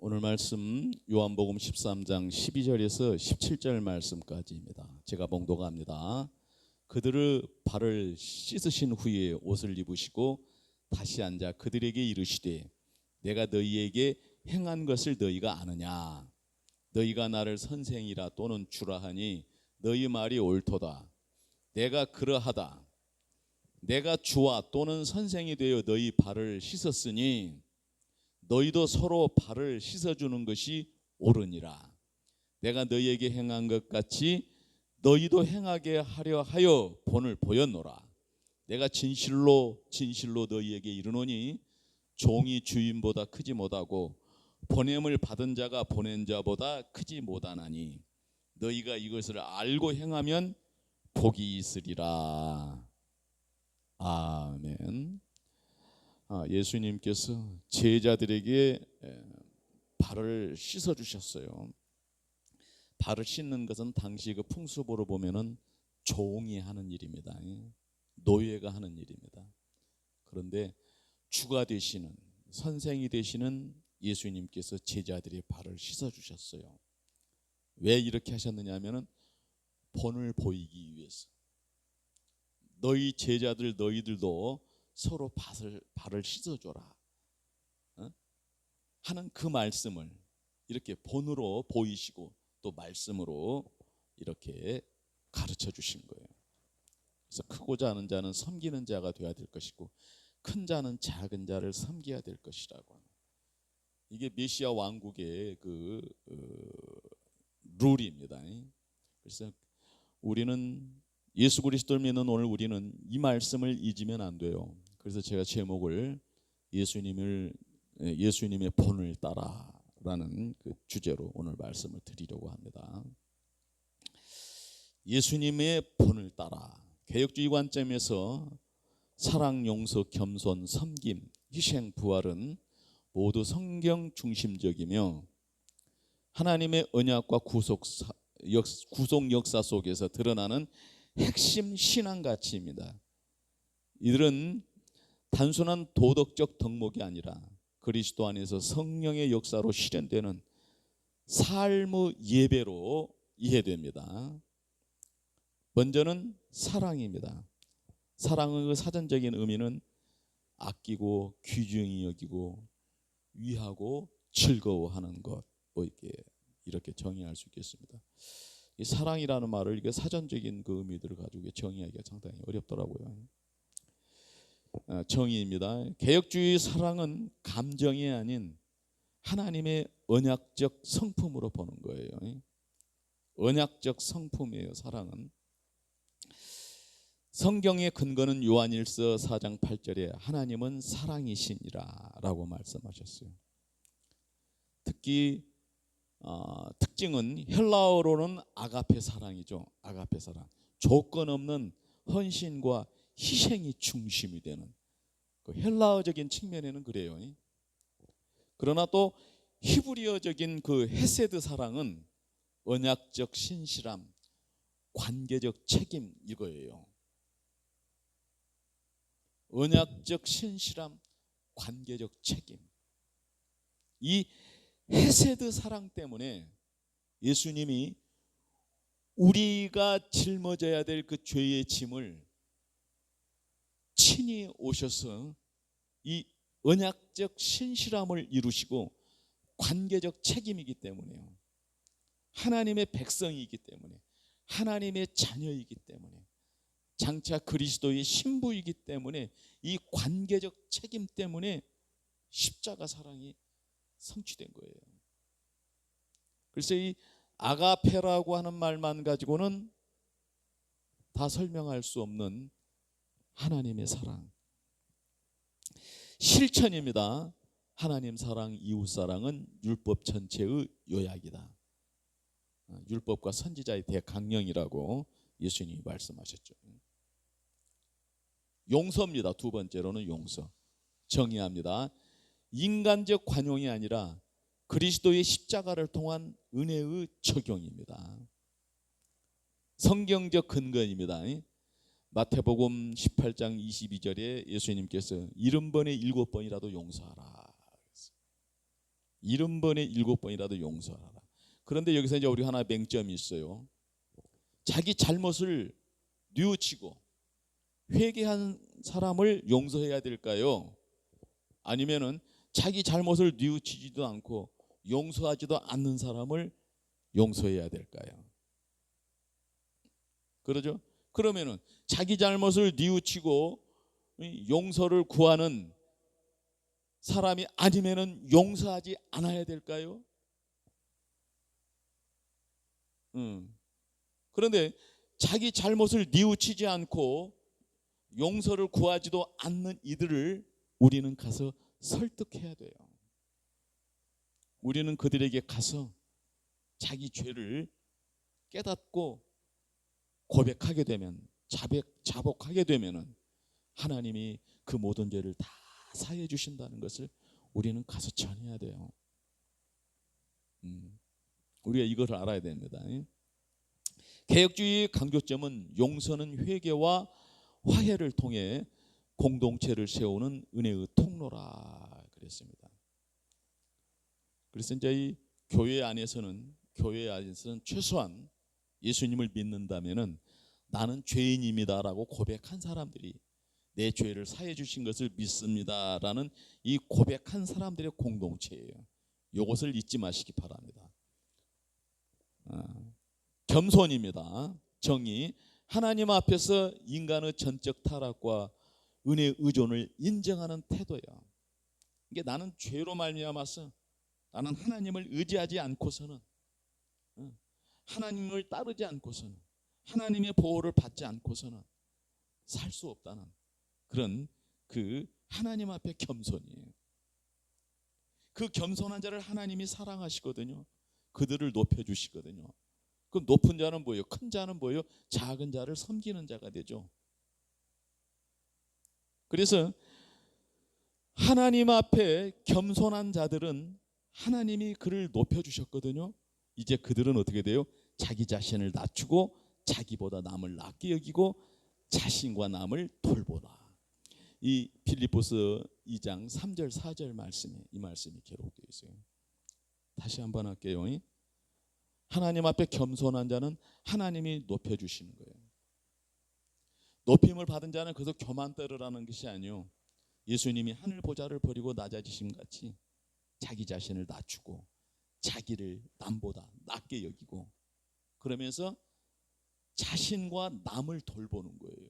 오늘 말씀 요한복음 13장 12절에서 17절 말씀까지입니다. 제가 봉독합니다. 그들의 발을 씻으신 후에 옷을 입으시고 다시 앉아 그들에게 이르시되 내가 너희에게 행한 것을 너희가 아느냐? 너희가 나를 선생이라 또는 주라 하니 너희 말이 옳도다. 내가 그러하다. 내가 주와 또는 선생이 되어 너희 발을 씻었으니 너희도 서로 발을 씻어주는 것이 옳으니라. 내가 너희에게 행한 것 같이 너희도 행하게 하려 하여 본을 보였노라. 내가 진실로 너희에게 이르노니 종이 주인보다 크지 못하고 보냄을 받은 자가 보낸 자보다 크지 못하나니 너희가 이것을 알고 행하면 복이 있으리라. 아멘. 예수님께서 제자들에게 발을 씻어 주셨어요. 발을 씻는 것은 당시 그 풍습으로 보면은 종이 하는 일입니다. 노예가 하는 일입니다. 그런데 주가 되시는, 선생이 되시는 예수님께서 제자들의 발을 씻어 주셨어요. 왜 이렇게 하셨느냐 하면은 본을 보이기 위해서. 너희 제자들 너희들도 서로 발을 씻어줘라 하는 그 말씀을 이렇게 본으로 보이시고 또 말씀으로 이렇게 가르쳐 주신 거예요. 그래서 크고자 하는 자는 섬기는 자가 되어야 될 것이고 큰 자는 작은 자를 섬겨야 될 것이라고 하는, 이게 메시아 왕국의 그 룰입니다. 그래서 우리는 예수 그리스도를 믿는 오늘 우리는 이 말씀을 잊으면 안 돼요. 그래서 제가 제목을 예수님의 본을 따라라는 그 주제로 오늘 말씀을 드리려고 합니다. 예수님의 본을 따라. 개혁주의 관점에서 사랑, 용서, 겸손, 섬김, 희생, 부활은 모두 성경 중심적이며 하나님의 언약과 구속 역사 속에서 드러나는 핵심 신앙 가치입니다. 이들은 단순한 도덕적 덕목이 아니라 그리스도 안에서 성령의 역사로 실현되는 삶의 예배로 이해됩니다. 먼저는 사랑입니다. 사랑의 사전적인 의미는 아끼고 귀중히 여기고 위하고 즐거워하는 것, 이렇게 정의할 수 있겠습니다. 이 사랑이라는 말을 이게 사전적인 그 의미들을 가지고 정의하기가 상당히 어렵더라고요. 정의입니다. 개혁주의 사랑은 감정이 아닌 하나님의 언약적 성품으로 보는 거예요. 언약적 성품이에요. 사랑은. 성경의 근거는 요한일서 4장 8절에 하나님은 사랑이시니라 라고 말씀하셨어요. 특히 특징은 헬라어로는 아가페 사랑이죠. 아가페 사랑. 조건 없는 헌신과 희생이 중심이 되는 그 헬라어적인 측면에는 그래요. 그러나 또 히브리어적인 그 헤세드 사랑은 언약적 신실함, 관계적 책임 이거예요. 언약적 신실함, 관계적 책임. 이 헤세드 사랑 때문에 예수님이 우리가 짊어져야 될 그 죄의 짐을 친히 오셔서 이 언약적 신실함을 이루시고 관계적 책임이기 때문에요. 하나님의 백성이기 때문에, 하나님의 자녀이기 때문에, 장차 그리스도의 신부이기 때문에 이 관계적 책임 때문에 십자가 사랑이 성취된 거예요. 그래서 이 아가페라고 하는 말만 가지고는 다 설명할 수 없는 하나님의 사랑. 실천입니다. 하나님 사랑, 이웃 사랑은 율법 전체의 요약이다. 율법과 선지자의 대강령이라고 예수님이 말씀하셨죠. 용서입니다. 두 번째로는 용서. 정의합니다. 인간적 관용이 아니라 그리스도의 십자가를 통한 은혜의 적용입니다. 성경적 근거입니다. 마태복음 18장 22절에 예수님께서 70번에 7번이라도 용서하라. 70번에 7번이라도 용서하라. 그런데 여기서 이제 우리 하나 맹점이 있어요. 자기 잘못을 뉘우치고 회개한 사람을 용서해야 될까요? 아니면은 자기 잘못을 뉘우치지도 않고 용서하지도 않는 사람을 용서해야 될까요? 그러죠? 그러면은 자기 잘못을 뉘우치고 용서를 구하는 사람이 아니면은 용서하지 않아야 될까요? 그런데 자기 잘못을 뉘우치지 않고 용서를 구하지도 않는 이들을 우리는 가서 설득해야 돼요. 우리는 그들에게 가서 자기 죄를 깨닫고 고백하게 되면, 자복하게 되면은 하나님이 그 모든 죄를 다 사해 주신다는 것을 우리는 가서 전해야 돼요. 우리가 이걸 알아야 됩니다. 개혁주의의 강조점은 용서는 회개와 화해를 통해 공동체를 세우는 은혜의 통로라 그랬습니다. 그래서 이제 이 교회 안에서는 최소한 예수님을 믿는다면은 나는 죄인입니다라고 고백한 사람들이 내 죄를 사해 주신 것을 믿습니다라는 이 고백한 사람들의 공동체예요. 이것을 잊지 마시기 바랍니다. 겸손입니다. 정의, 하나님 앞에서 인간의 전적 타락과 은혜의 의존을 인정하는 태도야. 이게 나는 죄로 말미암아서 나는 하나님을 의지하지 않고서는, 하나님을 따르지 않고서는, 하나님의 보호를 받지 않고서는 살 수 없다는 그런 그 하나님 앞에 겸손이에요. 그 겸손한 자를 하나님이 사랑하시거든요. 그들을 높여주시거든요. 그 높은 자는 뭐예요? 큰 자는 뭐예요? 작은 자를 섬기는 자가 되죠. 그래서 하나님 앞에 겸손한 자들은 하나님이 그를 높여주셨거든요. 이제 그들은 어떻게 돼요? 자기 자신을 낮추고 자기보다 남을 낮게 여기고 자신과 남을 돌보라. 이 빌립보서 2장 3절 4절 말씀에 이 말씀이 기록되어 있어요. 다시 한번 할게요. 하나님 앞에 겸손한 자는 하나님이 높여주시는 거예요. 높임을 받은 자는 그래서 교만 떨으라는 것이 아니요, 예수님이 하늘 보좌를 버리고 낮아지심 같이 자기 자신을 낮추고 자기를 남보다 낮게 여기고 그러면서 자신과 남을 돌보는 거예요.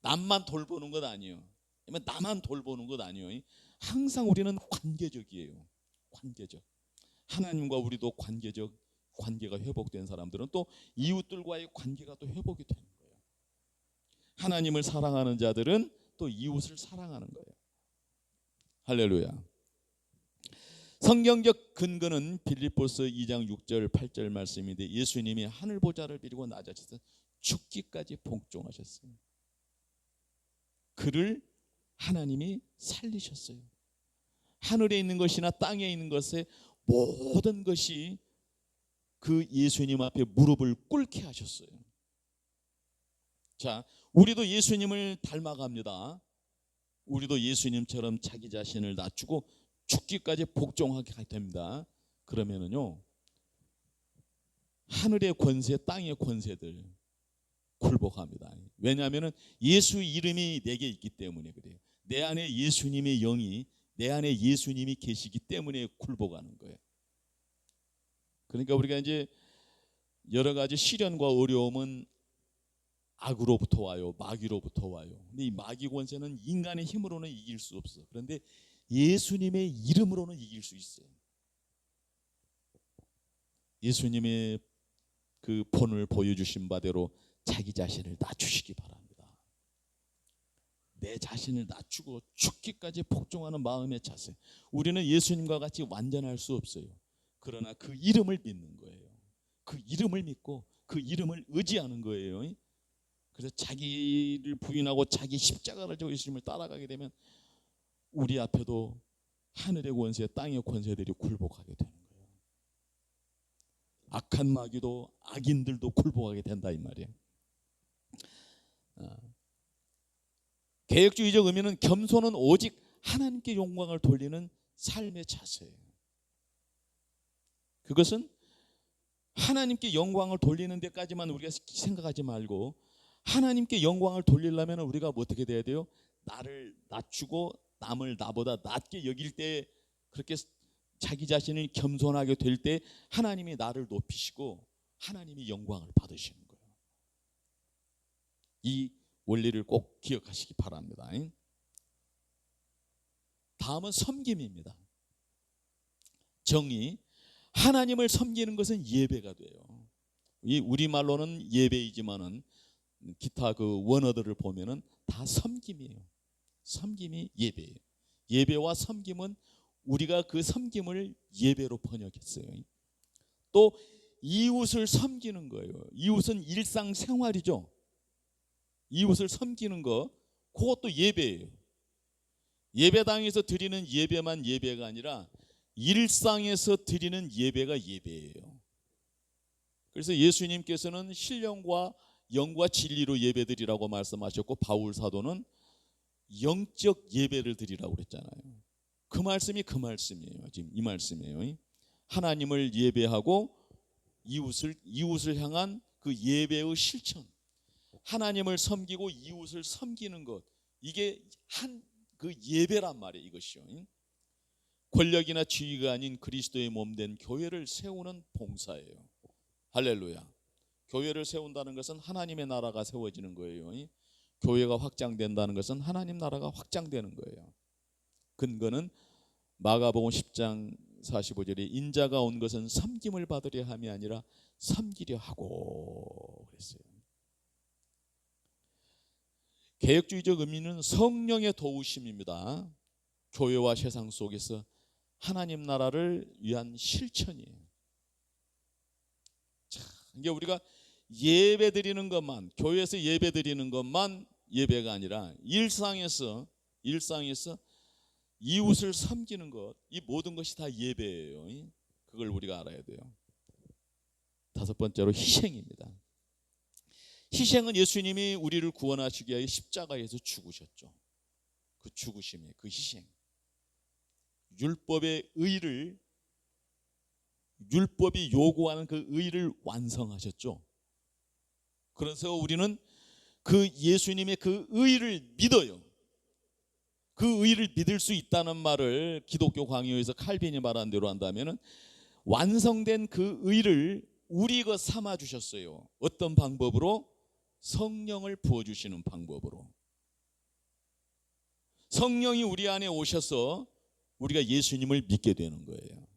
남만 돌보는 것 아니에요. 나만 돌보는 것 아니에요. 항상 우리는 관계적이에요. 관계적. 하나님과 우리도 관계가 회복된 사람들은 또 이웃들과의 관계가 또 회복이 되는 거예요. 하나님을 사랑하는 자들은 또 이웃을 사랑하는 거예요. 할렐루야. 성경적 근거는 빌립보서 2장 6절 8절 말씀인데 예수님이 하늘 보좌를 비리고 낮아져서 죽기까지 복종하셨어요. 그를 하나님이 살리셨어요. 하늘에 있는 것이나 땅에 있는 것에 모든 것이 그 예수님 앞에 무릎을 꿇게 하셨어요. 자, 우리도 예수님을 닮아갑니다. 우리도 예수님처럼 자기 자신을 낮추고 죽기까지 복종하게 됩니다. 그러면은요, 하늘의 권세, 땅의 권세들 굴복합니다. 왜냐하면은 예수 이름이 내게 있기 때문에 그래요. 내 안에 예수님의 영이, 내 안에 예수님이 계시기 때문에 굴복하는 거예요. 그러니까 우리가 이제 여러 가지 시련과 어려움은 악으로부터 와요. 마귀로부터 와요. 근데 이 마귀 권세는 인간의 힘으로는 이길 수 없어. 그런데 예수님의 이름으로는 이길 수 있어요. 예수님의 그 본을 보여주신 바대로 자기 자신을 낮추시기 바랍니다. 내 자신을 낮추고 죽기까지 복종하는 마음의 자세. 우리는 예수님과 같이 완전할 수 없어요. 그러나 그 이름을 믿는 거예요. 그 이름을 믿고 그 이름을 의지하는 거예요. 그래서 자기를 부인하고 자기 십자가를 지고 예수님을 따라가게 되면 우리 앞에도 하늘의 권세, 땅의 권세들이 굴복하게 되는 거예요. 악한 마귀도 악인들도 굴복하게 된다 이 말이에요. 개혁주의적 의미는 겸손은 오직 하나님께 영광을 돌리는 삶의 자세예요. 그것은 하나님께 영광을 돌리는 데까지만 우리가 생각하지 말고, 하나님께 영광을 돌리려면 우리가 어떻게 돼야 돼요? 나를 낮추고 남을 나보다 낮게 여길 때, 그렇게 자기 자신을 겸손하게 될 때 하나님이 나를 높이시고 하나님이 영광을 받으시는 거예요. 이 원리를 꼭 기억하시기 바랍니다. 다음은 섬김입니다. 정의. 하나님을 섬기는 것은 예배가 돼요. 이 우리말로는 예배이지만은 기타 그 원어들을 보면은 다 섬김이에요. 섬김이 예배예요. 예배와 섬김은 우리가 그 섬김을 예배로 번역했어요. 또 이웃을 섬기는 거예요. 이웃은 일상생활이죠. 이웃을 섬기는 거, 그것도 예배예요. 예배당에서 드리는 예배만 예배가 아니라 일상에서 드리는 예배가 예배예요. 그래서 예수님께서는 신령과 영과 진리로 예배드리라고 말씀하셨고, 바울 사도는 영적 예배를 드리라고 그랬잖아요. 그 말씀이 그 말씀이에요. 지금 이 말씀이에요. 하나님을 예배하고 이웃을 향한 그 예배의 실천, 하나님을 섬기고 이웃을 섬기는 것, 이게 한 그 예배란 말이에요. 이것이요. 권력이나 지위가 아닌 그리스도의 몸된 교회를 세우는 봉사예요. 할렐루야. 교회를 세운다는 것은 하나님의 나라가 세워지는 거예요. 교회가 확장된다는 것은 하나님 나라가 확장되는 거예요. 근거는 마가복음 10장 45절에 인자가 온 것은 섬김을 받으려 함이 아니라 섬기려 하고 그랬어요. 개혁주의적 의미는 성령의 도우심입니다. 교회와 세상 속에서 하나님 나라를 위한 실천이에요. 자, 이게 우리가 예배드리는 것만, 교회에서 예배드리는 것만 예배가 아니라 일상에서 이웃을 섬기는 것, 이 모든 것이 다 예배예요. 그걸 우리가 알아야 돼요. 다섯 번째로 희생입니다. 희생은 예수님이 우리를 구원하시기 위해 십자가에서 죽으셨죠. 그 죽으심의 그 희생, 율법의 의를, 율법이 요구하는 그 의를 완성하셨죠. 그래서 우리는 그 예수님의 그 의를 믿어요. 그 의를 믿을 수 있다는 말을 기독교 강요에서 칼빈이 말한 대로 한다면은, 완성된 그 의를 우리 것 삼아 주셨어요. 어떤 방법으로? 성령을 부어 주시는 방법으로. 성령이 우리 안에 오셔서 우리가 예수님을 믿게 되는 거예요.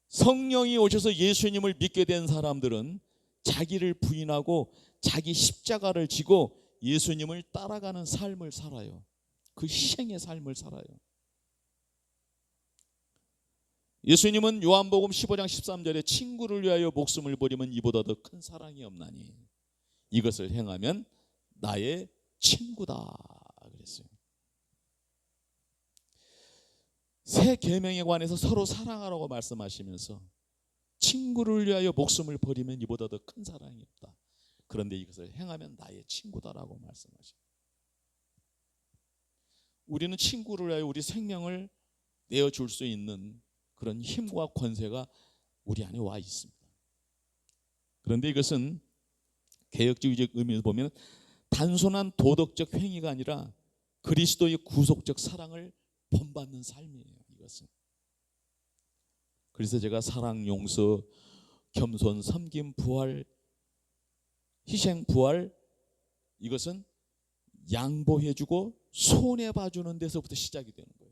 성령이 오셔서 예수님을 믿게 된 사람들은 자기를 부인하고 자기 십자가를 지고 예수님을 따라가는 삶을 살아요. 그 희생의 삶을 살아요. 예수님은 요한복음 15장 13절에 친구를 위하여 목숨을 버리면 이보다 더 큰 사랑이 없나니 이것을 행하면 나의 친구다 그랬어요. 새 계명에 관해서 서로 사랑하라고 말씀하시면서 친구를 위하여 목숨을 버리면 이보다 더 큰 사랑이 없다. 그런데 이것을 행하면 나의 친구다라고 말씀하십니다. 우리는 친구를 위하여 우리 생명을 내어줄 수 있는 그런 힘과 권세가 우리 안에 와 있습니다. 그런데 이것은 개혁주의적 의미에서 보면 단순한 도덕적 행위가 아니라 그리스도의 구속적 사랑을 본받는 삶이에요. 이것은. 그래서 제가 사랑, 용서, 겸손, 섬김, 부활, 희생, 부활, 이것은 양보해주고 손해봐주는 데서부터 시작이 되는 거예요.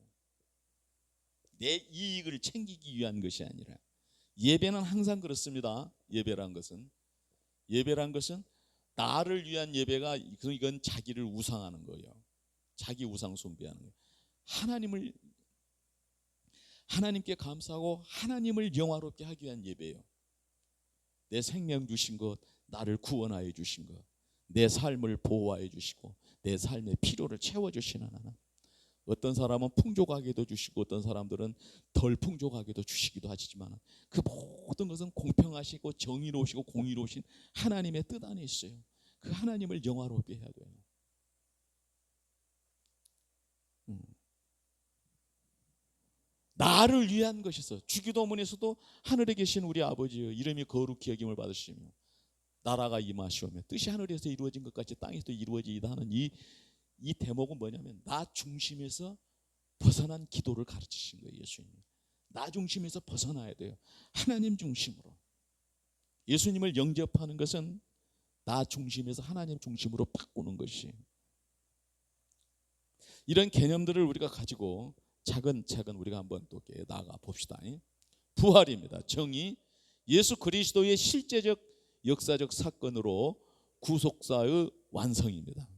내 이익을 챙기기 위한 것이 아니라. 예배는 항상 그렇습니다. 예배란 것은 나를 위한 예배가, 이건 자기를 우상하는 거예요. 자기 우상 숭배하는 거예요. 하나님께 감사하고 하나님을 영화롭게 하기 위한 예배예요. 내 생명 주신 것, 나를 구원하여 주신 것, 내 삶을 보호하여 주시고 내 삶의 필요를 채워주시는 하나님. 어떤 사람은 풍족하게도 주시고 어떤 사람들은 덜 풍족하게도 주시기도 하시지만 그 모든 것은 공평하시고 정의로우시고 공의로우신 하나님의 뜻 안에 있어요. 그 하나님을 영화롭게 해야 돼요. 나를 위한 것이서 주기도문에서도 하늘에 계신 우리 아버지여 이름이 거룩히 여김을 받으시며 나라가 임하시오며 뜻이 하늘에서 이루어진 것 같이 땅에서도 이루어지이다 하는 이 대목은 뭐냐면 나 중심에서 벗어난 기도를 가르치신 거예요. 예수님이 나 중심에서 벗어나야 돼요. 하나님 중심으로. 예수님을 영접하는 것은 나 중심에서 하나님 중심으로 바꾸는 것이. 이런 개념들을 우리가 가지고 차근차근 우리가 한번 또 나아가 봅시다. 부활입니다. 정의, 예수 그리스도의 실제적 역사적 사건으로 구속사의 완성입니다.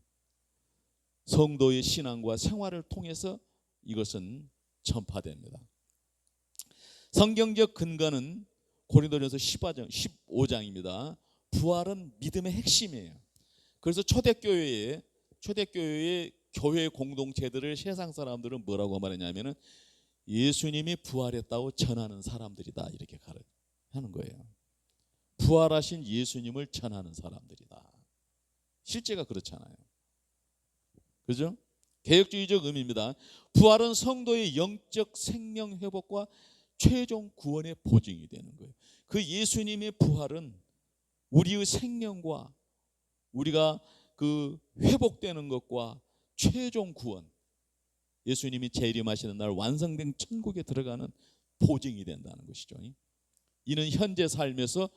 성도의 신앙과 생활을 통해서 이것은 전파됩니다. 성경적 근거는 고린도전서 15장입니다. 부활은 믿음의 핵심이에요. 그래서 초대교회의 교회 공동체들을 세상 사람들은 뭐라고 말했냐면은 예수님이 부활했다고 전하는 사람들이다 이렇게 하는 거예요. 부활하신 예수님을 전하는 사람들이다. 실제가 그렇잖아요. 그죠? 개혁주의적 의미입니다. 부활은 성도의 영적 생명 회복과 최종 구원의 보증이 되는 거예요. 그 예수님의 부활은 우리의 생명과 우리가 그 회복되는 것과 최종 구원, 예수님이 재림하시는 날 완성된 천국에 들어가는 보증이 된다는 것이죠. 이는 현재 삶에서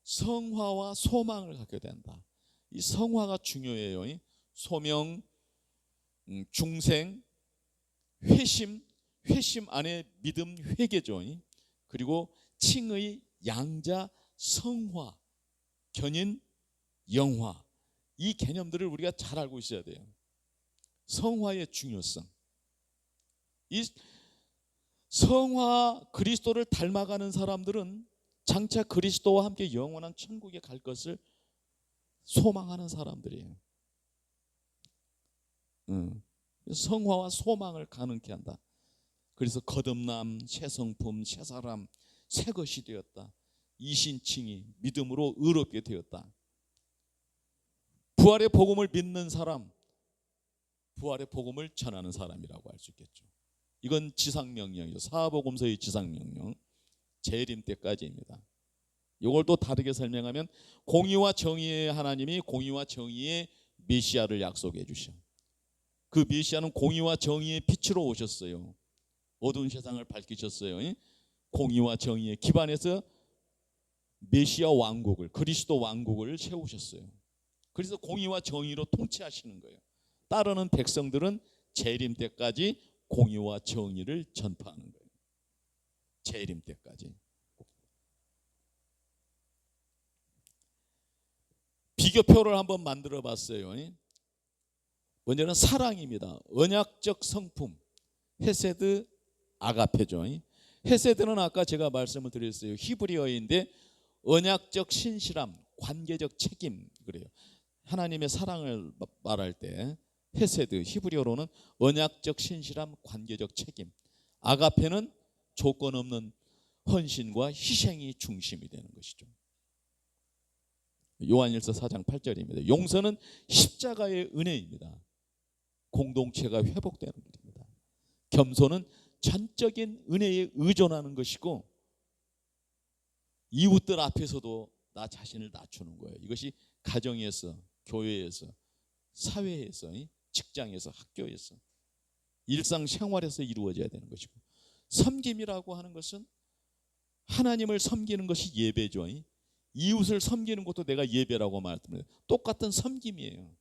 성화와 소망을 갖게 된다. 이 성화가 중요해요. 소명, 중생, 회심 안에 믿음, 회개죠. 그리고 칭의, 양자, 성화, 견인, 영화. 이 개념들을 우리가 잘 알고 있어야 돼요. 성화의 중요성. 이 성화 그리스도를 닮아가는 사람들은 장차 그리스도와 함께 영원한 천국에 갈 것을 소망하는 사람들이에요. 성화와 소망을 가능케 한다. 그래서 거듭남, 새 성품, 새 사람, 새 것이 되었다. 이신칭이 믿음으로 의롭게 되었다. 부활의 복음을 믿는 사람, 부활의 복음을 전하는 사람이라고 할 수 있겠죠. 이건 지상명령이죠. 사복음서의 지상명령, 재림 때까지입니다. 이걸 또 다르게 설명하면 공의와 정의의 하나님이 공의와 정의의 메시아를 약속해 주셔. 그 메시아는 공의와 정의의 빛으로 오셨어요. 어두운 세상을 밝히셨어요. 공의와 정의의 기반에서 메시아 왕국을, 그리스도 왕국을 세우셨어요. 그래서 공의와 정의로 통치하시는 거예요. 따르는 백성들은 재림 때까지 공의와 정의를 전파하는 거예요. 재림 때까지. 비교표를 한번 만들어 봤어요. 먼저는 사랑입니다. 언약적 성품, 헤세드, 아가페죠. 헤세드는 아까 제가 말씀을 드렸어요. 히브리어인데 언약적 신실함, 관계적 책임 그래요. 하나님의 사랑을 말할 때 헤세드, 히브리어로는 언약적 신실함, 관계적 책임. 아가페는 조건 없는 헌신과 희생이 중심이 되는 것이죠. 요한일서 4장 8절입니다. 용서는 십자가의 은혜입니다. 공동체가 회복되는 길입니다. 겸손은 전적인 은혜에 의존하는 것이고 이웃들 앞에서도 나 자신을 낮추는 거예요. 이것이 가정에서, 교회에서, 사회에서, 직장에서, 학교에서, 일상생활에서 이루어져야 되는 것이고, 섬김이라고 하는 것은 하나님을 섬기는 것이 예배죠. 이웃을 섬기는 것도 내가 예배라고 말합니다. 똑같은 섬김이에요.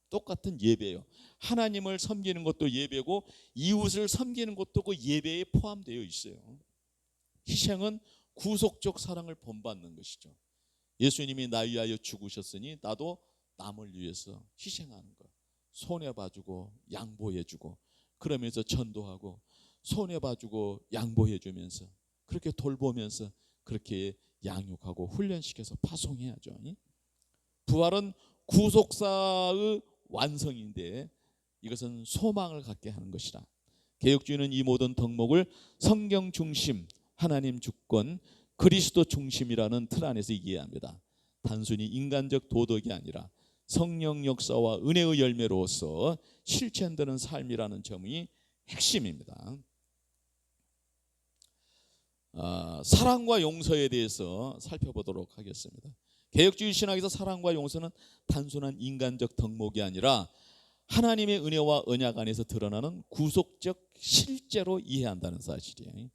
똑같은 예배예요. 하나님을 섬기는 것도 예배고 이웃을 섬기는 것도 그 예배에 포함되어 있어요. 희생은 구속적 사랑을 본받는 것이죠. 예수님이 나 위하여 죽으셨으니 나도 남을 위해서 희생하는 것. 손해봐주고 양보해주고 그러면서 전도하고 손해봐주고 양보해주면서 그렇게 돌보면서 그렇게 양육하고 훈련시켜서 파송해야죠. 부활은 구속사의 완성인데 이것은 소망을 갖게 하는 것이라. 개혁주의는 이 모든 덕목을 성경 중심, 하나님 주권, 그리스도 중심이라는 틀 안에서 이해합니다. 단순히 인간적 도덕이 아니라 성령 역사와 은혜의 열매로서 실천되는 삶이라는 점이 핵심입니다. 사랑과 용서에 대해서 살펴보도록 하겠습니다. 개혁주의 신학에서 사랑과 용서는 단순한 인간적 덕목이 아니라 하나님의 은혜와 언약 안에서 드러나는 구속적 실제로 이해한다는 사실이에요.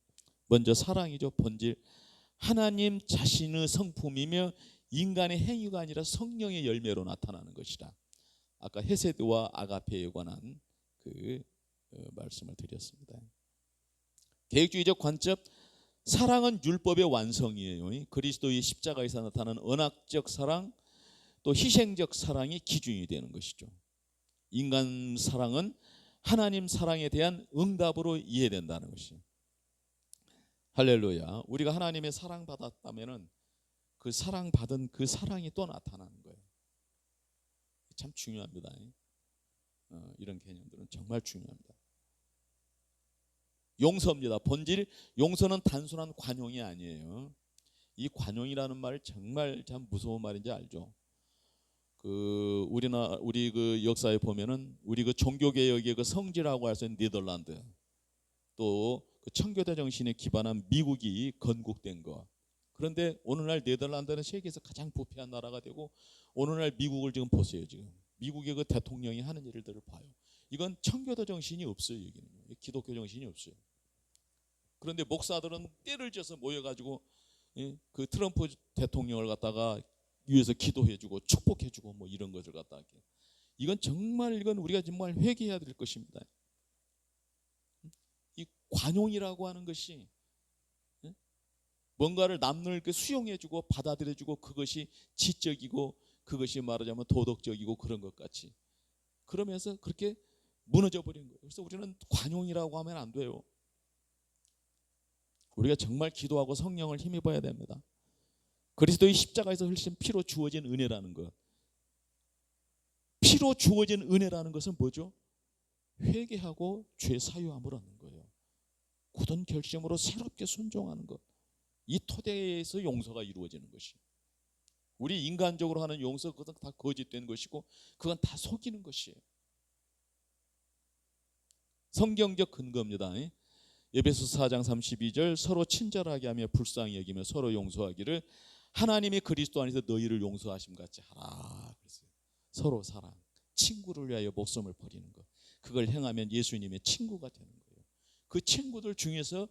먼저 사랑이죠. 본질 하나님 자신의 성품이며 인간의 행위가 아니라 성령의 열매로 나타나는 것이라. 아까 헤세드와 아가페에 관한 그 말씀을 드렸습니다. 개혁주의적 관점 사랑은 율법의 완성이에요. 그리스도의 십자가에서 나타나는 언약적 사랑 또 희생적 사랑이 기준이 되는 것이죠. 인간 사랑은 하나님 사랑에 대한 응답으로 이해된다는 것이에요. 할렐루야. 우리가 하나님의 사랑받았다면은 그 사랑받은 그 사랑이 또 나타나는 거예요. 참 중요합니다. 이런 개념들은 정말 중요합니다. 용서입니다. 본질 용서는 단순한 관용이 아니에요. 이 관용이라는 말 정말 참 무서운 말인지 알죠? 우리 그 역사에 보면은 우리 그 종교 개혁의 그 성지라고 할 수 있는 네덜란드 또 그 청교도 정신에 기반한 미국이 건국된 거. 그런데 오늘날 네덜란드는 세계에서 가장 부패한 나라가 되고 오늘날 미국을 지금 보세요. 지금 미국의 그 대통령이 하는 일들을 봐요. 이건 청교도 정신이 없어요. 여기는 기독교 정신이 없어요. 그런데 목사들은 때를 져서 모여가지고 그 트럼프 대통령을 갖다가 위에서 기도해주고 축복해주고 뭐 이런 것을 갖다가 이건 우리가 정말 회개해야 될 것입니다. 이 관용이라고 하는 것이 뭔가를 남을 수용해주고 받아들여주고 그것이 지적이고 그것이 말하자면 도덕적이고 그런 것 같이 그러면서 그렇게 무너져 버린 거예요. 그래서 우리는 관용이라고 하면 안 돼요. 우리가 정말 기도하고 성령을 힘입어야 됩니다. 그리스도의 십자가에서 흘리신 피로 주어진 은혜라는 것. 피로 주어진 은혜라는 것은 뭐죠? 회개하고 죄 사유함을 얻는 거예요. 굳은 결심으로 새롭게 순종하는 것. 이 토대에서 용서가 이루어지는 것이. 우리 인간적으로 하는 용서 그것은 다 거짓된 것이고 그건 다 속이는 것이에요. 성경적 근거입니다. 에베소서 4장 32절 서로 친절하게 하며 불쌍히 여기며 서로 용서하기를 하나님이 그리스도 안에서 너희를 용서하심 같이 하라. 그랬어요. 서로 사랑, 친구를 위하여 목숨을 버리는 것. 그걸 행하면 예수님의 친구가 되는 거예요. 그 친구들 중에서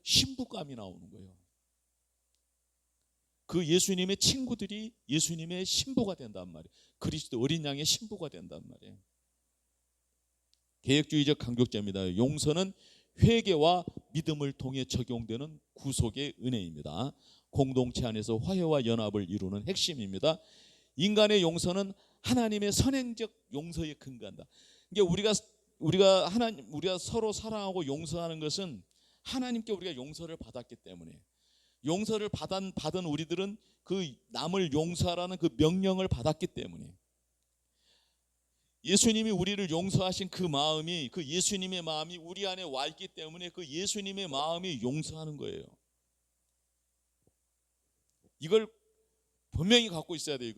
신부감이 나오는 거예요. 그 예수님의 친구들이 예수님의 신부가 된단 말이에요. 그리스도 어린 양의 신부가 된단 말이에요. 개혁주의적 강조점입니다. 용서는 회개와 믿음을 통해 적용되는 구속의 은혜입니다. 공동체 안에서 화해와 연합을 이루는 핵심입니다. 인간의 용서는 하나님의 선행적 용서에 근거한다. 이게 우리가 서로 사랑하고 용서하는 것은 하나님께 우리가 용서를 받았기 때문에 용서를 받은 우리들은 그 남을 용서하라는 그 명령을 받았기 때문에 예수님이 우리를 용서하신 그 마음이 그 예수님의 마음이 우리 안에 와 있기 때문에 그 예수님의 마음이 용서하는 거예요. 이걸 분명히 갖고 있어야 돼요.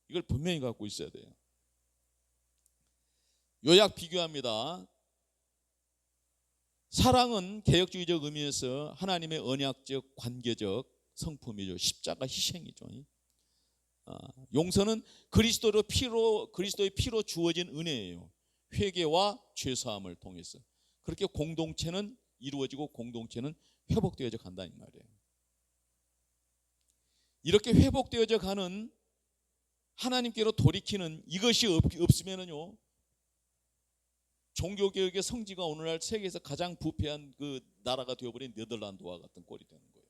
이걸 분명히 갖고 있어야 돼요. 요약 비교합니다. 사랑은 개혁주의적 의미에서 하나님의 언약적 관계적 성품이죠. 십자가 희생이죠. 용서는 그리스도의 피로 주어진 은혜예요. 회개와 죄사함을 통해서 그렇게 공동체는 이루어지고 공동체는 회복되어져 간다는 말이에요. 이렇게 회복되어져 가는 하나님께로 돌이키는 이것이 없으면은요 종교개혁의 성지가 오늘날 세계에서 가장 부패한 그 나라가 되어버린 네덜란드와 같은 꼴이 되는 거예요.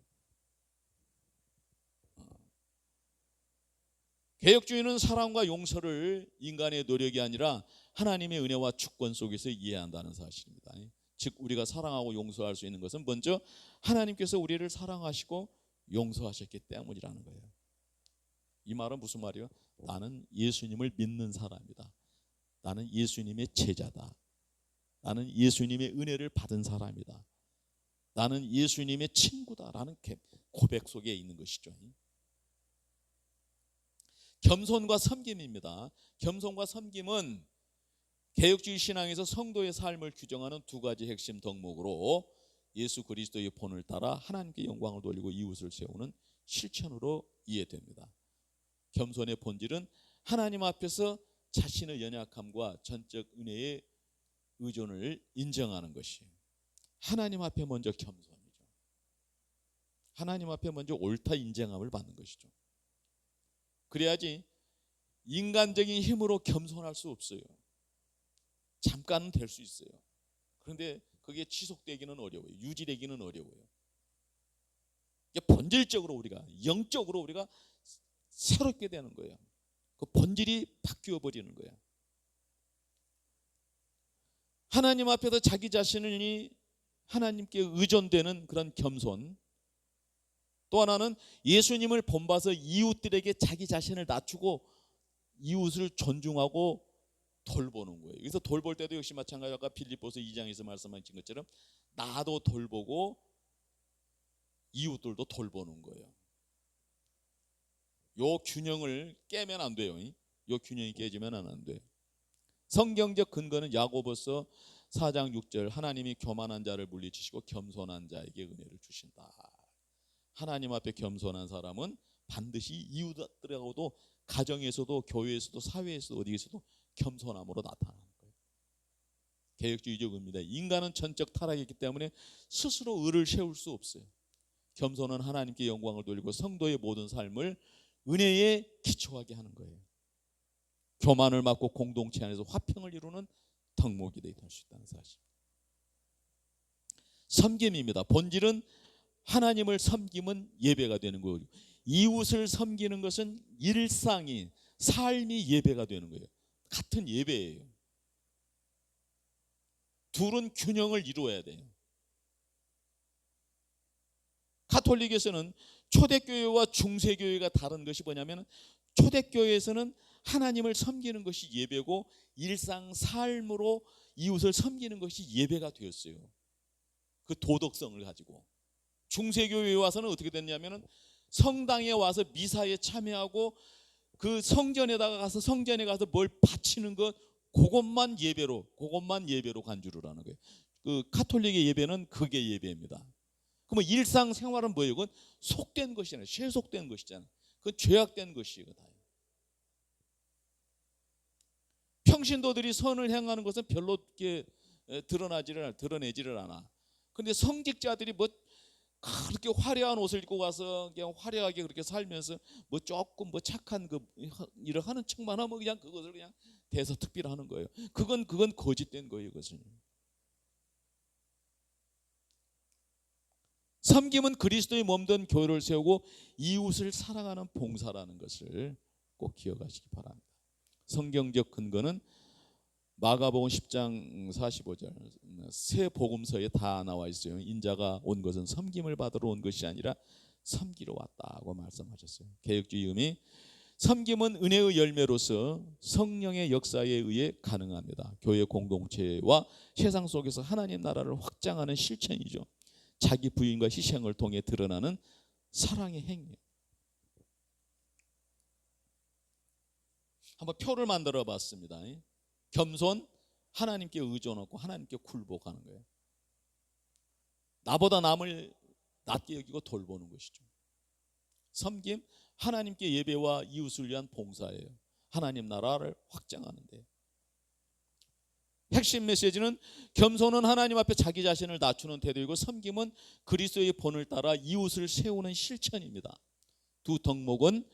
개혁주의는 사랑과 용서를 인간의 노력이 아니라 하나님의 은혜와 주권 속에서 이해한다는 사실입니다. 즉 우리가 사랑하고 용서할 수 있는 것은 먼저 하나님께서 우리를 사랑하시고 용서하셨기 때문이라는 거예요. 이 말은 무슨 말이에요? 나는 예수님을 믿는 사람이다. 나는 예수님의 제자다. 나는 예수님의 은혜를 받은 사람이다. 나는 예수님의 친구다라는 고백 속에 있는 것이죠. 겸손과 섬김입니다. 겸손과 섬김은 개혁주의 신앙에서 성도의 삶을 규정하는 두 가지 핵심 덕목으로 예수 그리스도의 본을 따라 하나님께 영광을 돌리고 이웃을 세우는 실천으로 이해됩니다. 겸손의 본질은 하나님 앞에서 자신의 연약함과 전적 은혜의 의존을 인정하는 것이에요. 하나님 앞에 먼저 겸손이죠. 하나님 앞에 먼저 옳다 인정함을 받는 것이죠. 그래야지 인간적인 힘으로 겸손할 수 없어요. 잠깐은 될 수 있어요. 그런데 그게 지속되기는 어려워요. 유지되기는 어려워요. 본질적으로 우리가, 영적으로 우리가 새롭게 되는 거예요. 그 본질이 바뀌어 버리는 거예요. 하나님 앞에서 자기 자신이 하나님께 의존되는 그런 겸손, 또 하나는 예수님을 본받아서 이웃들에게 자기 자신을 낮추고 이웃을 존중하고 돌보는 거예요. 여기서 돌볼 때도 역시 마찬가지로 아까 빌립보서 2장에서 말씀하신 것처럼 나도 돌보고 이웃들도 돌보는 거예요. 요 균형을 깨면 안 돼요. 요 균형이 깨지면 안 돼요. 성경적 근거는 야고보서 4장 6절, 하나님이 교만한 자를 물리치시고 겸손한 자에게 은혜를 주신다. 하나님 앞에 겸손한 사람은 반드시 이웃들하고도, 가정에서도, 교회에서도, 사회에서도, 어디에서도 겸손함으로 나타나는 거예요. 개혁주의적 의미입니다. 인간은 전적 타락이기 때문에 스스로 의를 세울 수 없어요. 겸손은 하나님께 영광을 돌리고 성도의 모든 삶을 은혜에 기초하게 하는 거예요. 교만을 막고 공동체 안에서 화평을 이루는 덕목이 될 수 있다는 사실. 섬김입니다. 본질은 하나님을 섬김은 예배가 되는 거예요. 이웃을 섬기는 것은 일상이, 삶이 예배가 되는 거예요. 같은 예배예요. 둘은 균형을 이루어야 돼요. 가톨릭에서는 초대교회와 중세교회가 다른 것이 뭐냐면, 초대교회에서는 하나님을 섬기는 것이 예배고 일상 삶으로 이웃을 섬기는 것이 예배가 되었어요. 그 도덕성을 가지고. 중세교회에 와서는 어떻게 됐냐면, 성당에 와서 미사에 참여하고 그 성전에 가서 뭘 바치는 것, 그것만 예배로 간주를 하는 거예요. 그 가톨릭의 예배는 그게 예배입니다. 그러면 일상생활은 뭐예요? 그건 속된 것이잖아요. 쇠속된 것이잖아요. 그건 죄악된 것이에요. 평신도들이 선을 행하는 것은 별로 이렇게 드러내지를 않아. 그런데 성직자들이 뭐 그렇게 화려한 옷을 입고 가서 그냥 화려하게 그렇게 살면서 뭐 조금 뭐 착한 그 일을 하는 척만 하면 그냥 그것을 그냥 대서특필하는 거예요. 그건 거짓된 거예요. 그것은. 섬김은 그리스도의 몸된 교회를 세우고 이웃을 사랑하는 봉사라는 것을 꼭 기억하시기 바랍니다. 성경적 근거는 마가복음 10장 45절, 새 복음서에 다 나와 있어요. 인자가 온 것은 섬김을 받으러 온 것이 아니라 섬기러 왔다고 말씀하셨어요. 개혁주의 의미, 섬김은 은혜의 열매로서 성령의 역사에 의해 가능합니다. 교회 공동체와 세상 속에서 하나님 나라를 확장하는 실천이죠. 자기 부인과 희생을 통해 드러나는 사랑의 행위. 한번 표를 만들어 봤습니다. 겸손, 하나님께 의존하고 하나님께 굴복하는 거예요. 나보다 남을 낮게 여기고 돌보는 것이죠. 섬김, 하나님께 예배와 이웃을 위한 봉사예요. 하나님 나라를 확장하는 데. 핵심 메시지는 겸손은 하나님 앞에 자기 자신을 낮추는 태도이고, 섬김은 그리스도의 본을 따라 이웃을 세우는 실천입니다. 두 덕목은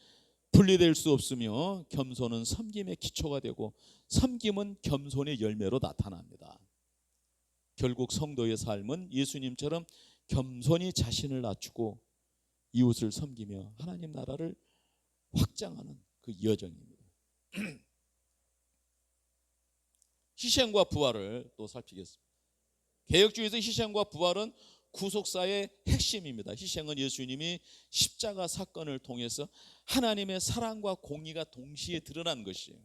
분리될 수 없으며 겸손은 섬김의 기초가 되고 섬김은 겸손의 열매로 나타납니다. 결국 성도의 삶은 예수님처럼 겸손히 자신을 낮추고 이웃을 섬기며 하나님 나라를 확장하는 그 여정입니다. 희생과 부활을 또 살피겠습니다. 개혁주의에서 희생과 부활은 구속사의 핵심입니다. 희생은 예수님이 십자가 사건을 통해서 하나님의 사랑과 공의가 동시에 드러난 것이에요.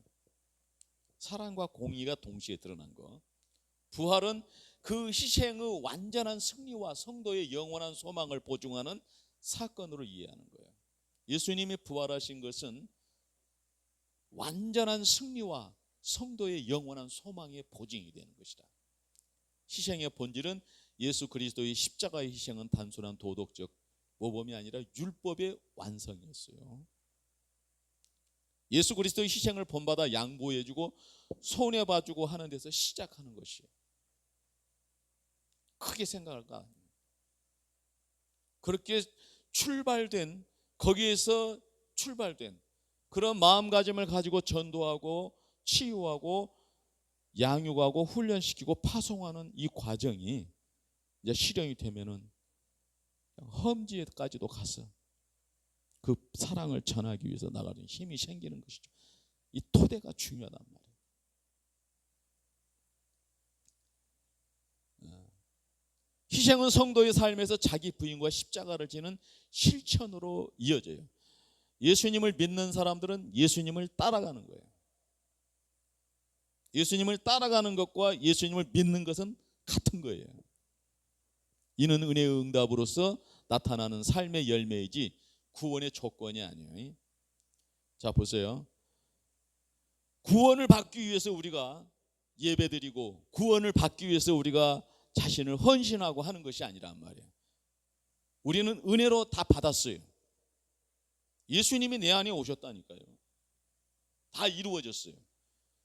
사랑과 공의가 동시에 드러난 것. 부활은 그 희생의 완전한 승리와 성도의 영원한 소망을 보증하는 사건으로 이해하는 거예요. 예수님이 부활하신 것은 완전한 승리와 성도의 영원한 소망의 보증이 되는 것이다. 희생의 본질은 예수 그리스도의 십자가의 희생은 단순한 도덕적 모범이 아니라 율법의 완성이었어요. 예수 그리스도의 희생을 본받아 양보해주고 손해봐주고 하는 데서 시작하는 것이에요. 크게 생각할 거 아니에요. 그렇게 출발된, 거기에서 출발된 그런 마음가짐을 가지고 전도하고 치유하고 양육하고 훈련시키고 파송하는 이 과정이 이제 실행이 되면은 험지에까지도 가서 그 사랑을 전하기 위해서 나가는 힘이 생기는 것이죠. 이 토대가 중요하단 말이에요. 희생은 성도의 삶에서 자기 부인과 십자가를 지는 실천으로 이어져요. 예수님을 믿는 사람들은 예수님을 따라가는 거예요. 예수님을 따라가는 것과 예수님을 믿는 것은 같은 거예요. 이는 은혜의 응답으로서 나타나는 삶의 열매이지 구원의 조건이 아니에요. 자, 보세요. 구원을 받기 위해서 우리가 예배드리고 구원을 받기 위해서 우리가 자신을 헌신하고 하는 것이 아니란 말이에요. 우리는 은혜로 다 받았어요. 예수님이 내 안에 오셨다니까요. 다 이루어졌어요.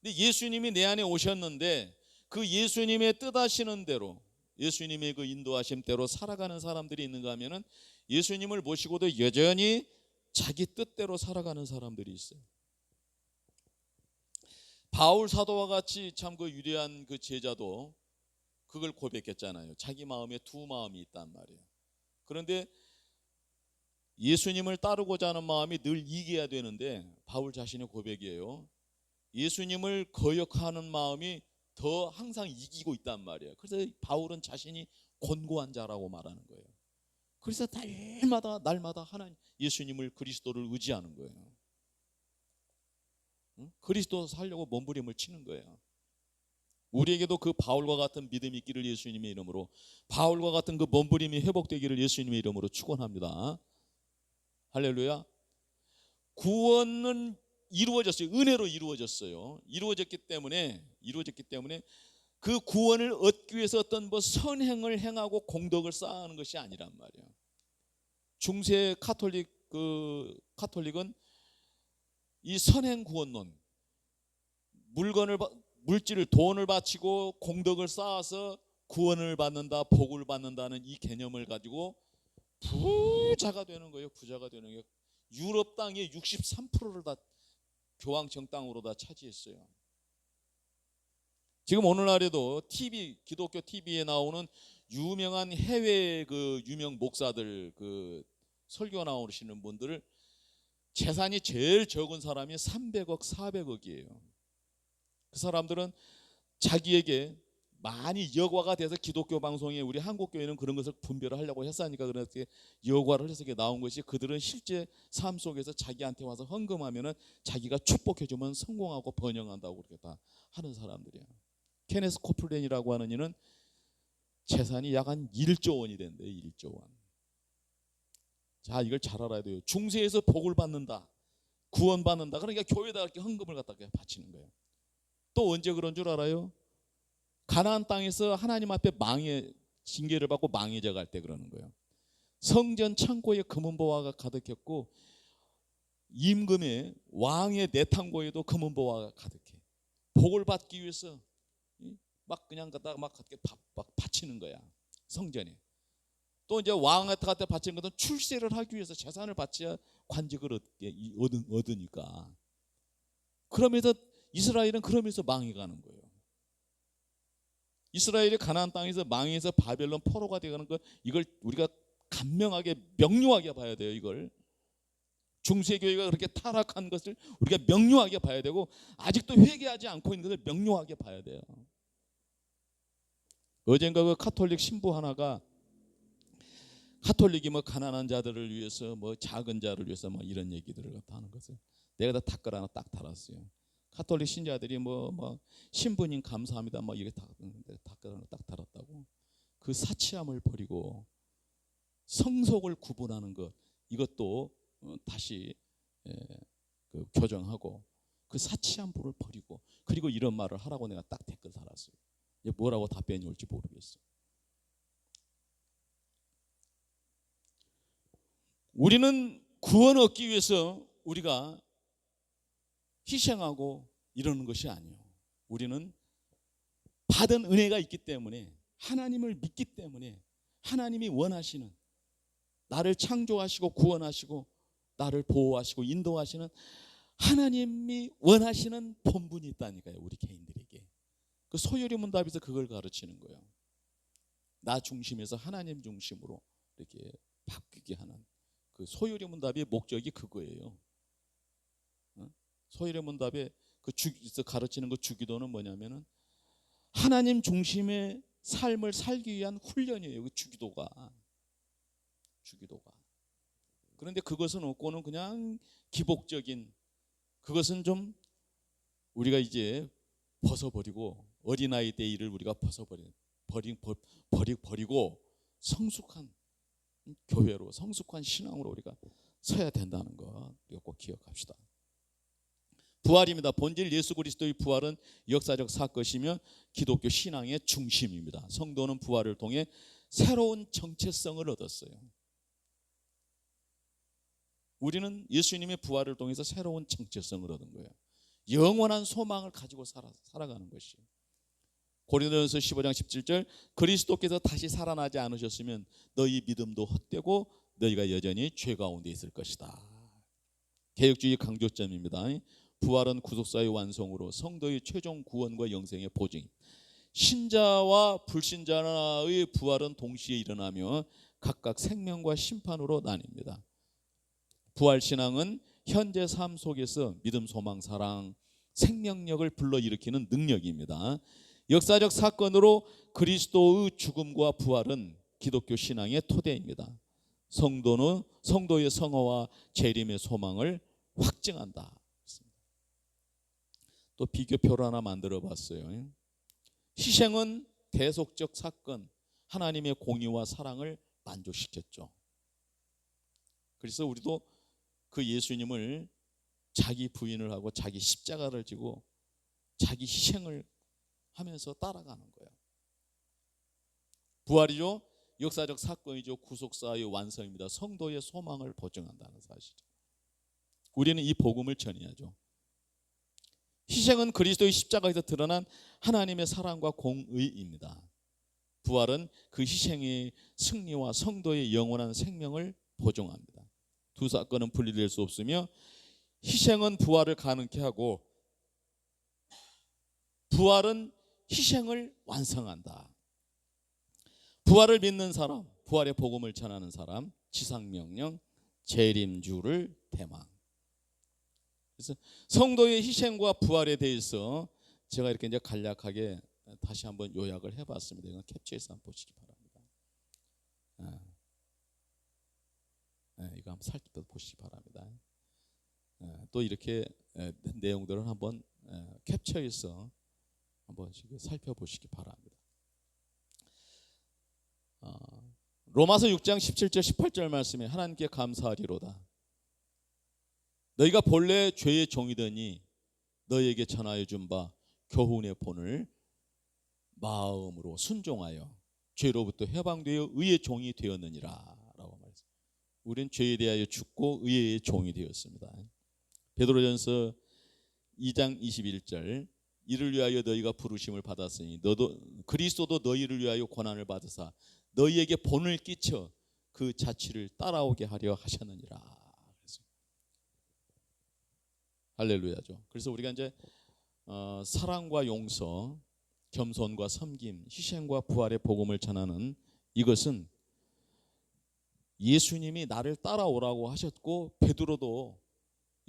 근데 예수님이 내 안에 오셨는데 그 예수님의 뜻하시는 대로, 예수님의 그 인도하심대로 살아가는 사람들이 있는가 하면은 예수님을 모시고도 여전히 자기 뜻대로 살아가는 사람들이 있어요. 바울 사도와 같이 참 그 위대한 그 제자도 그걸 고백했잖아요. 자기 마음에 두 마음이 있단 말이에요. 그런데 예수님을 따르고자 하는 마음이 늘 이겨야 되는데 바울 자신의 고백이에요. 예수님을 거역하는 마음이 더 항상 이기고 있단 말이에요. 그래서 바울은 자신이 곤고한 자라고 말하는 거예요. 그래서 날마다 하나님 예수님을 그리스도를 의지하는 거예요. 그리스도 살려고 몸부림을 치는 거예요. 우리에게도 그 바울과 같은 믿음이 있기를 예수님의 이름으로, 바울과 같은 그 몸부림이 회복되기를 예수님의 이름으로 축원합니다. 할렐루야. 구원은 이루어졌어요. 은혜로 이루어졌어요. 이루어졌기 때문에 그 구원을 얻기 위해서 어떤 뭐 선행을 행하고 공덕을 쌓아가는 것이 아니란 말이에요. 중세 카톨릭은 이 선행 구원론, 물질을 돈을 바치고 공덕을 쌓아서 구원을 받는다, 복을 받는다는 이 개념을 가지고 부자가 되는 거예요. 부자가 되는 거예요. 유럽 땅의 63%를 다 교황청 땅으로 다 차지했어요. 지금 오늘날에도 기독교 TV에 나오는 유명한 해외 그 유명 목사들, 그 설교 나오시는 분들을 재산이 제일 적은 사람이 300억, 400억이에요. 그 사람들은 자기에게 많이 여과가 돼서 기독교 방송에 우리 한국 교회는 그런 것을 분별을 하려고 했으니까 그렇게 여과를 해서 나온 것이, 그들은 실제 삶 속에서 자기한테 와서 헌금하면은 자기가 축복해주면 성공하고 번영한다고 그렇게 다 하는 사람들이에요. 케네스 코플랜이라고 하는 이는 재산이 약 한 1조 원이 된대요. 1조 원. 자, 이걸 잘 알아야 돼요. 중세에서 복을 받는다, 구원받는다, 그러니까 교회에다 이렇게 헌금을 갖다 바치는 거예요. 또 언제 그런 줄 알아요? 가나안 땅에서 하나님 앞에 징계를 받고 망해져 갈 때 그러는 거예요. 성전 창고에 금은보화가 가득했고 임금의 왕의 내탕고에도 금은보화가 가득해. 복을 받기 위해서 막 그냥 갖다가 막 바치는 거야, 성전에. 또 이제 왕한테 바치는 것은 출세를 하기 위해서 재산을 바쳐야 관직을 얻으니까. 그러면서 이스라엘은 그러면서 망해가는 거예요. 이스라엘이 가나안 땅에서 망해서 바벨론 포로가 되어가는 거, 이걸 우리가 간명하게 명료하게 봐야 돼요. 이걸 중세교회가 그렇게 타락한 것을 우리가 명료하게 봐야 되고, 아직도 회개하지 않고 있는 것을 명료하게 봐야 돼요. 어젠가 그 카톨릭 신부 하나가 카톨릭이 뭐 가난한 자들을 위해서 뭐 작은 자를 위해서 뭐 이런 얘기들을 갖다 하는 것을 내가 다 댓글 하나 딱 달았어요. 카톨릭 신자들이 뭐 신부님 감사합니다 뭐 이렇게 댓글 하나 딱 달았다고. 그 사치함을 버리고 성속을 구분하는 것, 이것도 다시 그 교정하고 그 사치한 불을 버리고, 그리고 이런 말을 하라고 내가 딱 댓글 달았어요. 뭐라고 답변이 올지 모르겠어요. 우리는 구원 얻기 위해서 우리가 희생하고 이러는 것이 아니에요. 우리는 받은 은혜가 있기 때문에, 하나님을 믿기 때문에, 하나님이 원하시는, 나를 창조하시고 구원하시고 나를 보호하시고 인도하시는 하나님이 원하시는 본분이 있다니까요, 우리 개인들에게. 그 소요리 문답에서 그걸 가르치는 거예요. 나 중심에서 하나님 중심으로 이렇게 바뀌게 하는 그 소요리 문답의 목적이 그거예요. 소요리 문답의 그 가르치는 그 주기도는 뭐냐면은 하나님 중심의 삶을 살기 위한 훈련이에요. 그 주기도가. 그런데 그것은 없고는 그냥 기복적인, 그것은 좀 우리가 이제 벗어버리고, 어린아이 때 일을 우리가 버리고 성숙한 교회로, 성숙한 신앙으로 우리가 서야 된다는 거 우리가 꼭 기억합시다. 부활입니다. 본질 예수 그리스도의 부활은 역사적 사건이며 기독교 신앙의 중심입니다. 성도는 부활을 통해 새로운 정체성을 얻었어요. 우리는 예수님의 부활을 통해서 새로운 정체성을 얻은 거예요. 영원한 소망을 가지고 살아가는 것이에요. 고린도전서 15장 17절, 그리스도께서 다시 살아나지 않으셨으면 너희 믿음도 헛되고 너희가 여전히 죄 가운데 있을 것이다. 개혁주의 강조점입니다. 부활은 구속사의 완성으로 성도의 최종 구원과 영생의 보증. 신자와 불신자의 부활은 동시에 일어나며 각각 생명과 심판으로 나뉩니다. 부활신앙은 현재 삶 속에서 믿음, 소망, 사랑, 생명력을 불러일으키는 능력입니다. 역사적 사건으로 그리스도의 죽음과 부활은 기독교 신앙의 토대입니다. 성도의 성화와 재림의 소망을 확증한다. 또 비교표를 하나 만들어 봤어요. 희생은 대속적 사건, 하나님의 공의와 사랑을 만족시켰죠. 그래서 우리도 그 예수님을 자기 부인을 하고 자기 십자가를 지고 자기 희생을 하면서 따라가는 거예요. 부활이죠. 역사적 사건이죠. 구속사의 완성입니다. 성도의 소망을 보증한다는 사실이죠. 우리는 이 복음을 전해야죠. 희생은 그리스도의 십자가에서 드러난 하나님의 사랑과 공의입니다. 부활은 그 희생의 승리와 성도의 영원한 생명을 보증합니다. 두 사건은 분리될 수 없으며 희생은 부활을 가능케 하고 부활은 희생을 완성한다. 부활을 믿는 사람, 부활의 복음을 전하는 사람, 지상명령, 재림주를 대망. 그래서 성도의 희생과 부활에 대해서 제가 이렇게 이제 간략하게 다시 한번 요약을 해봤습니다. 이건 캡처해서 한번 보시기 바랍니다. 이거 한번 살펴보시기 바랍니다. 또 이렇게 내용들을 한번 캡처해서 한번 살펴보시기 바랍니다. 로마서 6장 17절 18절 말씀에 하나님께 감사하리로다. 너희가 본래 죄의 종이더니 너희에게 전하여 준 바 교훈의 본을 마음으로 순종하여 죄로부터 해방되어 의의 종이 되었느니라 라고 말했습니다. 우리는 죄에 대하여 죽고 의의 종이 되었습니다. 베드로전서 2장 21절, 이를 위하여 너희가 부르심을 받았으니 너도 그리스도도 너희를 위하여 고난을 받으사 너희에게 본을 끼쳐 그 자취를 따라오게 하려 하셨느니라. 할렐루야죠. 그래서 우리가 이제 사랑과 용서, 겸손과 섬김, 희생과 부활의 복음을 전하는 이것은 예수님이 나를 따라오라고 하셨고, 베드로도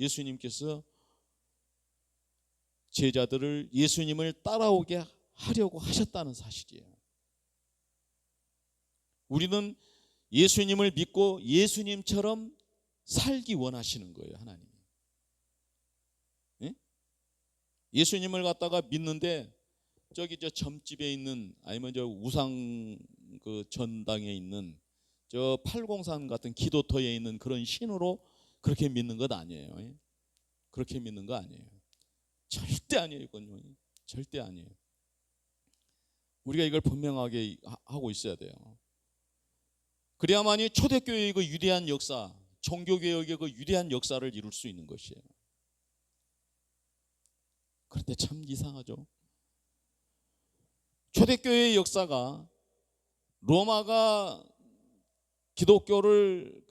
예수님께서 제자들을 예수님을 따라오게 하려고 하셨다는 사실이에요. 우리는 예수님을 믿고 예수님처럼 살기 원하시는 거예요, 하나님이. 예? 예수님을 갖다가 믿는데 저기 저 점집에 있는, 아니면 저 우상 그 전당에 있는 저 팔공산 같은 기도터에 있는 그런 신으로 그렇게 믿는 것 아니에요. 그렇게 믿는 거 아니에요. 절대 아니에요. 이건요. 절대 아니에요. 우리가 이걸 분명하게 하고 있어야 돼요. 그래야만이 초대교회의 그 위대한 역사, 종교개혁의 그 위대한 역사를 이룰 수 있는 것이에요. 그런데 참 이상하죠. 초대교회의 역사가 로마가 기독교를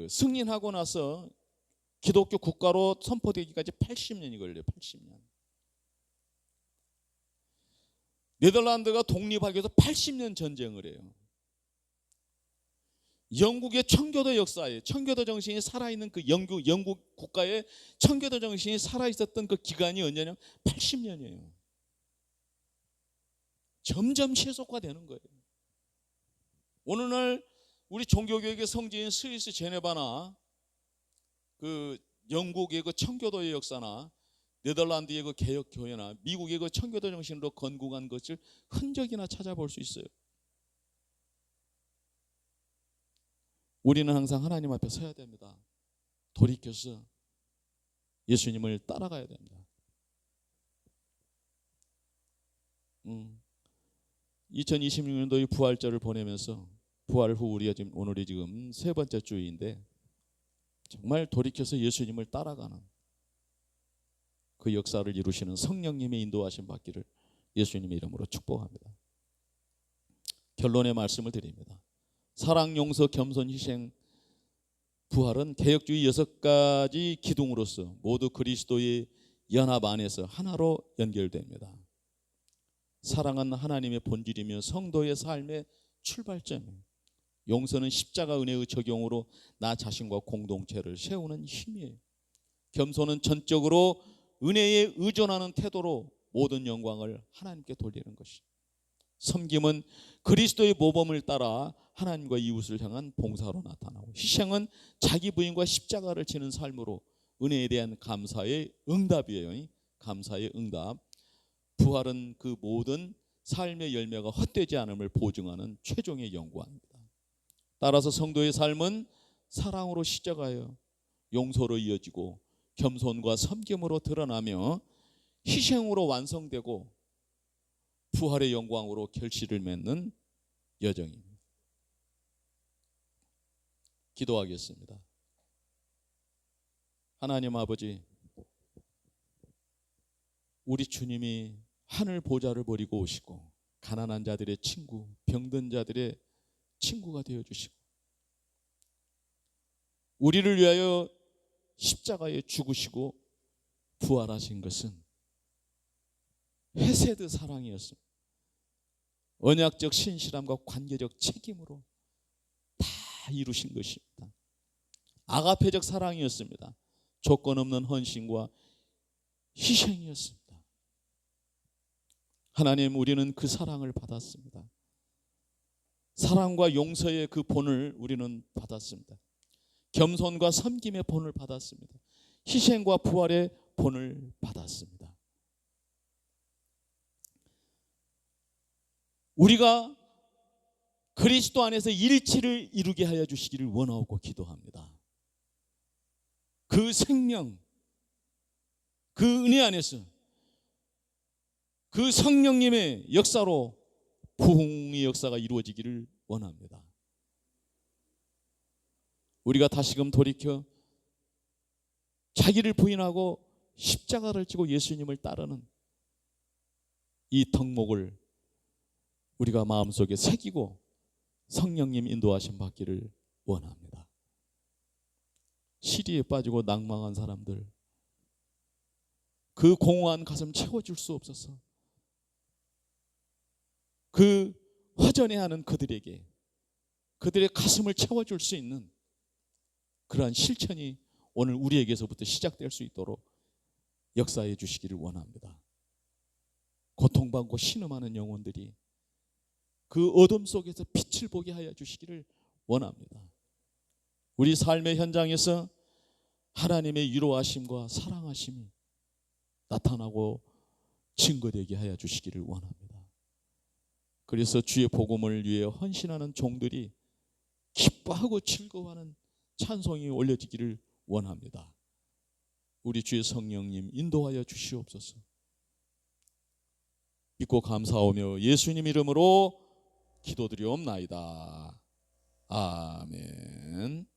승인하고 나서 기독교 국가로 선포되기까지 80년이 걸려요. 80년. 네덜란드가 독립하기 위해서 80년 전쟁을 해요. 영국의 청교도 역사에 청교도 정신이 살아있는 그 영국 국가의 청교도 정신이 살아있었던 그 기간이 언제냐? 80년이에요. 점점 세속화되는 거예요. 오늘날 우리 종교개혁의 성지인 스위스 제네바나 그 영국의 그 청교도의 역사나 네덜란드의 그 개혁 교회나 미국의 그 청교도 정신으로 건국한 것을 흔적이나 찾아볼 수 있어요. 우리는 항상 하나님 앞에 서야 됩니다. 돌이켜서 예수님을 따라가야 됩니다. 2026년도의 부활절을 보내면서 부활 후 우리가 지금 오늘이 지금 세 번째 주일인데 정말 돌이켜서 예수님을 따라가는 그 역사를 이루시는 성령님의 인도하심 받기를 예수님의 이름으로 축복합니다. 결론의 말씀을 드립니다. 사랑, 용서, 겸손, 희생, 부활은 개혁주의 6가지 기둥으로서 모두 그리스도의 연합 안에서 하나로 연결됩니다. 사랑은 하나님의 본질이며 성도의 삶의 출발점이에요. 용서는 십자가 은혜의 적용으로 나 자신과 공동체를 세우는 힘이에요. 겸손은 전적으로 은혜에 의존하는 태도로 모든 영광을 하나님께 돌리는 것이죠. 섬김은 그리스도의 모범을 따라 하나님과 이웃을 향한 봉사로 나타나고, 희생은 자기 부인과 십자가를 지는 삶으로 은혜에 대한 감사의 응답이에요. 감사의 응답. 부활은 그 모든 삶의 열매가 헛되지 않음을 보증하는 최종의 연구입니다. 따라서 성도의 삶은 사랑으로 시작하여 용서로 이어지고 겸손과 섬김으로 드러나며 희생으로 완성되고 부활의 영광으로 결실을 맺는 여정입니다. 기도하겠습니다. 하나님 아버지, 우리 주님이 하늘 보좌를 버리고 오시고 가난한 자들의 친구, 병든 자들의 친구가 되어주시고 우리를 위하여 십자가에 죽으시고 부활하신 것은 헤세드 사랑이었습니다. 언약적 신실함과 관계적 책임으로 다 이루신 것입니다. 아가페적 사랑이었습니다. 조건 없는 헌신과 희생이었습니다. 하나님, 우리는 그 사랑을 받았습니다. 사랑과 용서의 그 본을 우리는 받았습니다. 겸손과 섬김의 본을 받았습니다. 희생과 부활의 본을 받았습니다. 우리가 그리스도 안에서 일치를 이루게 하여 주시기를 원하고 기도합니다. 그 생명, 그 은혜 안에서 그 성령님의 역사로 부흥의 역사가 이루어지기를 원합니다. 우리가 다시금 돌이켜 자기를 부인하고 십자가를 지고 예수님을 따르는 이 덕목을 우리가 마음속에 새기고 성령님 인도하심 받기를 원합니다. 시리에 빠지고 낭망한 사람들, 그 공허한 가슴 채워줄 수 없어서 그 허전해하는 그들에게 그들의 가슴을 채워줄 수 있는 그러한 실천이 오늘 우리에게서부터 시작될 수 있도록 역사해 주시기를 원합니다. 고통받고 신음하는 영혼들이 그 어둠 속에서 빛을 보게 하여 주시기를 원합니다. 우리 삶의 현장에서 하나님의 위로하심과 사랑하심이 나타나고 증거되게 하여 주시기를 원합니다. 그래서 주의 복음을 위해 헌신하는 종들이 기뻐하고 즐거워하는 찬송이 올려지기를 원합니다. 우리 주의 성령님 인도하여 주시옵소서. 믿고 감사하며 예수님 이름으로 기도드리옵나이다. 아멘.